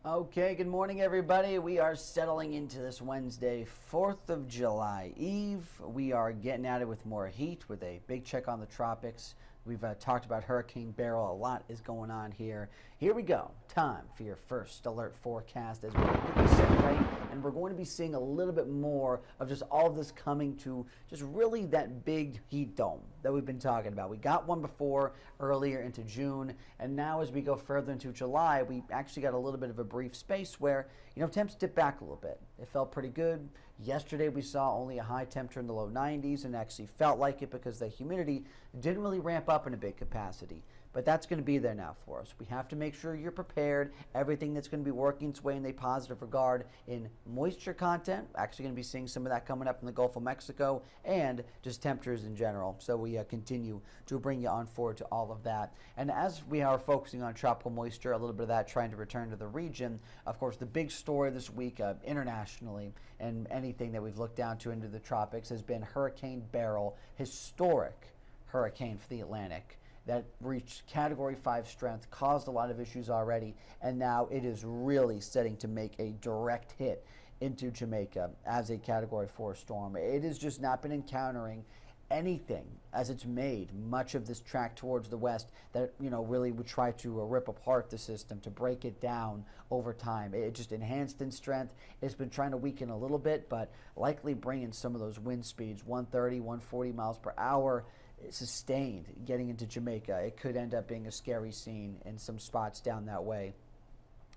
Okay, good morning, everybody. We are settling into this Wednesday, 4th of July Eve. We are getting at it with more heat with a big check on the tropics. We've talked about Hurricane Beryl. A lot is going on here. Here we go. Time for your first alert forecast as we get this set right. And we're going to be seeing a little bit more of just all of this coming to just really that big heat dome that we've been talking about. We got one before earlier into June, and now as we go further into July, we actually got a little bit of a brief space where, temps dip back a little bit. It felt pretty good. Yesterday we saw only a high temperature in the low 90s and actually felt like it because the humidity didn't really ramp up in a big capacity. But that's going to be there now for us. We have to make sure you're prepared. Everything that's going to be working its way in a positive regard in moisture content. Actually going to be seeing some of that coming up in the Gulf of Mexico and just temperatures in general. So we continue to bring you on forward to all of that. And as we are focusing on tropical moisture, a little bit of that trying to return to the region, of course, the big story this week internationally and anything that we've looked down to into the tropics has been Hurricane Beryl, historic hurricane for the Atlantic that reached Category 5 strength, caused a lot of issues already, and now it is really setting to make a direct hit into Jamaica as a Category 4 storm. It has just not been encountering anything as it's made much of this track towards the west that really would try to rip apart the system, to break it down over time. It just enhanced in strength. It's been trying to weaken a little bit, but likely bringing some of those wind speeds 130, 140 miles per hour sustained getting into Jamaica. It could end up being a scary scene in some spots down that way.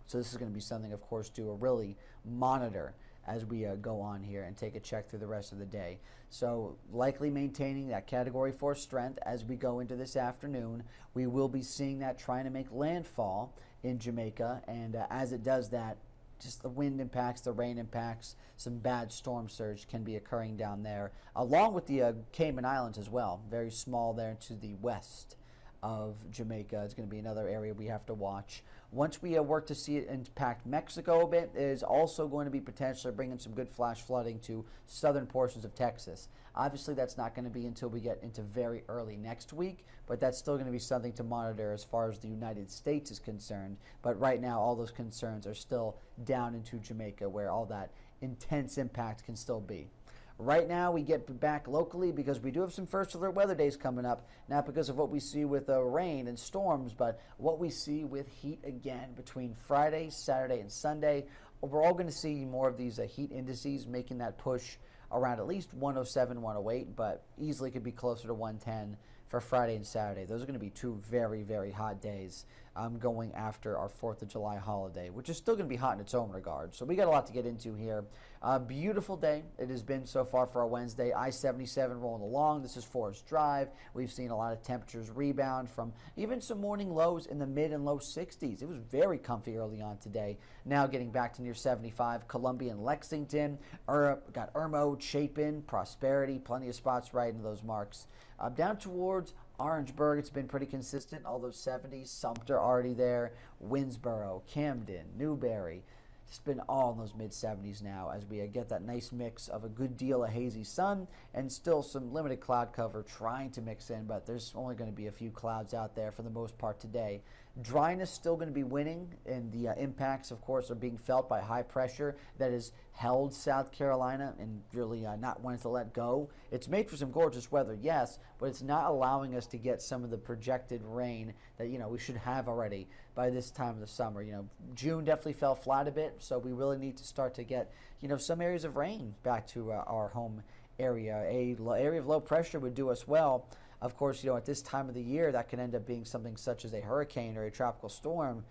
So this is going to be something, of course, to really monitor as we go on here and take a check through the rest of the day. So likely maintaining that Category 4 strength as we go into this afternoon. We will be seeing that trying to make landfall in Jamaica, and as it does that, just the wind impacts, the rain impacts, some bad storm surge can be occurring down there, along with the Cayman Islands as well. Very small there to the west of Jamaica. It's going to be another area we have to watch. Once we work to see it impact Mexico a bit, it is also going to be potentially bringing some good flash flooding to southern portions of Texas. Obviously, that's not going to be until we get into very early next week, but that's still going to be something to monitor as far as the United States is concerned. But right now, all those concerns are still down into Jamaica, where all that intense impact can still be. Right now, we get back locally because we do have some first alert weather days coming up, not because of what we see with rain and storms, but what we see with heat again between Friday, Saturday, and Sunday. We're all going to see more of these heat indices making that push around at least 107, 108, but easily could be closer to 110 for Friday and Saturday. Those are going to be two very, very hot days going after our 4th of July holiday, which is still going to be hot in its own regard. So we got a lot to get into here. Beautiful day it has been so far for our Wednesday. I-77 rolling along. This is Forest Drive. We've seen a lot of temperatures rebound from even some morning lows in the mid and low 60s. It was very comfy early on today. Now getting back to near 75. Columbia and Lexington. Got Irmo, Chapin, Prosperity. Plenty of spots right into those marks. Down towards Orangeburg, it's been pretty consistent, all those 70s. Sumter already there. Winsboro, Camden, Newberry. It's been all in those mid-70s now as we get that nice mix of a good deal of hazy sun and still some limited cloud cover trying to mix in, but there's only going to be a few clouds out there for the most part today. Dryness still going to be winning, and the impacts, of course, are being felt by high pressure that has held South Carolina and really not wanting to let go. It's made for some gorgeous weather, yes, but it's not allowing us to get some of the projected rain that we should have already by this time of the summer. June definitely fell flat a bit, so we really need to start to get some areas of rain back to our home area. Area of low pressure would do us well. Of course, at this time of the year, that can end up being something such as a hurricane or a tropical storm,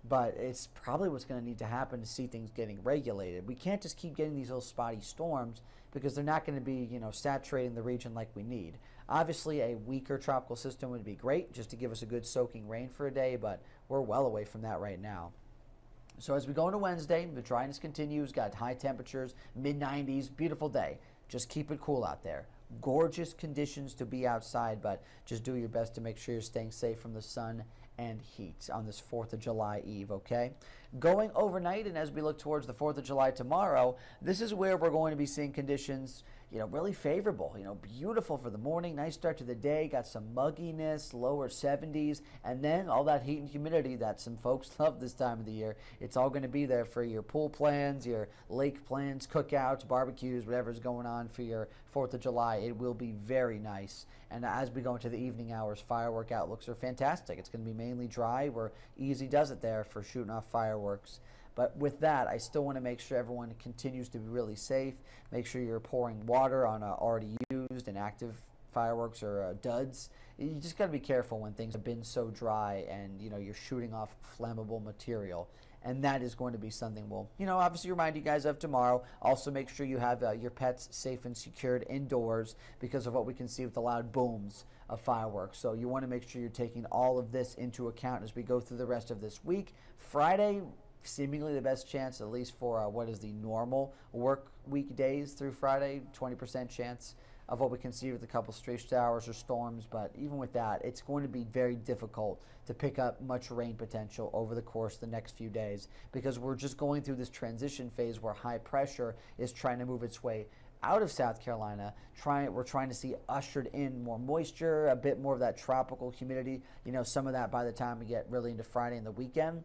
but it's probably what's going to need to happen to see things getting regulated. We can't just keep getting these little spotty storms because they're not going to be, saturating the region like we need. Obviously, a weaker tropical system would be great just to give us a good soaking rain for a day, but we're well away from that right now. So as we go into Wednesday, the dryness continues, got high temperatures, mid-90s, beautiful day. Just keep it cool out there. Gorgeous conditions to be outside, but just do your best to make sure you're staying safe from the sun and heat on this 4th of July Eve, okay? Going overnight, and as we look towards the 4th of July tomorrow, this is where we're going to be seeing conditions really favorable. Beautiful for the morning, nice start to the day. Got some mugginess, lower 70s, and then all that heat and humidity that some folks love this time of the year. It's all going to be there for your pool plans, your lake plans, cookouts, barbecues, whatever's going on for your 4th of July. It will be very nice. And as we go into the evening hours, firework outlooks are fantastic. It's going to be mainly dry. We're easy does it there for shooting off fireworks. But with that, I still want to make sure everyone continues to be really safe. Make sure you're pouring water on already used and active fireworks or duds. You just got to be careful when things have been so dry and you're shooting off flammable material. And that is going to be something we'll, obviously remind you guys of tomorrow. Also make sure you have your pets safe and secured indoors because of what we can see with the loud booms of fireworks. So you want to make sure you're taking all of this into account as we go through the rest of this week. Friday, seemingly the best chance, at least for what is the normal work week days through Friday, 20% chance of what we can see with a couple stray showers or storms. But even with that, it's going to be very difficult to pick up much rain potential over the course of the next few days because we're just going through this transition phase where high pressure is trying to move its way out of South Carolina. We're trying to see ushered in more moisture, a bit more of that tropical humidity, some of that by the time we get really into Friday and the weekend.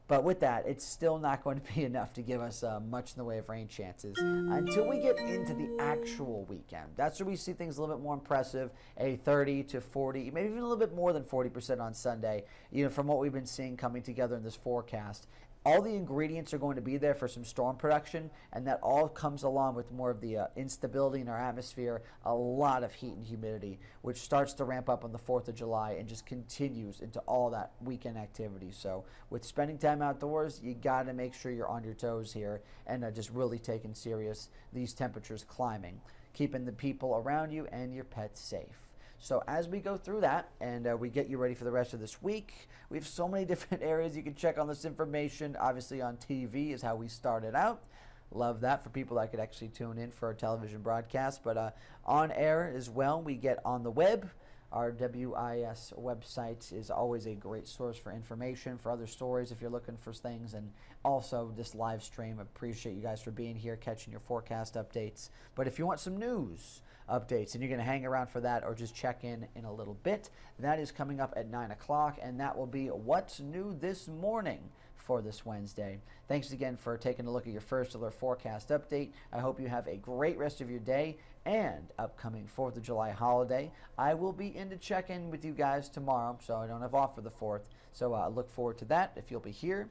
But with that, it's still not going to be enough to give us much in the way of rain chances until we get into the actual weekend. That's where we see things a little bit more impressive, a 30 to 40, maybe even a little bit more than 40% on Sunday, from what we've been seeing coming together in this forecast. All the ingredients are going to be there for some storm production, and that all comes along with more of the instability in our atmosphere, a lot of heat and humidity, which starts to ramp up on the 4th of July and just continues into all that weekend activity. So with spending time outdoors, you got to make sure you're on your toes here and just really taking serious these temperatures climbing, keeping the people around you and your pets safe. So as we go through that and we get you ready for the rest of this week, we have so many different areas you can check on this information. Obviously on TV is how we started out. Love that for people that could actually tune in for our television broadcast. But on air as well, we get on the web. Our WIS website is always a great source for information, for other stories if you're looking for things, and also this live stream. Appreciate you guys for being here, catching your forecast updates. But if you want some news updates and you're going to hang around for that or just check in a little bit, that is coming up at 9 o'clock, and that will be What's New This Morning for this Wednesday. Thanks again for taking a look at your first alert forecast update. I hope you have a great rest of your day and upcoming 4th of July holiday. I will be in to check in with you guys tomorrow, so I don't have off for the 4th. So I look forward to that. If you'll be here,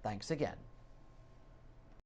thanks again.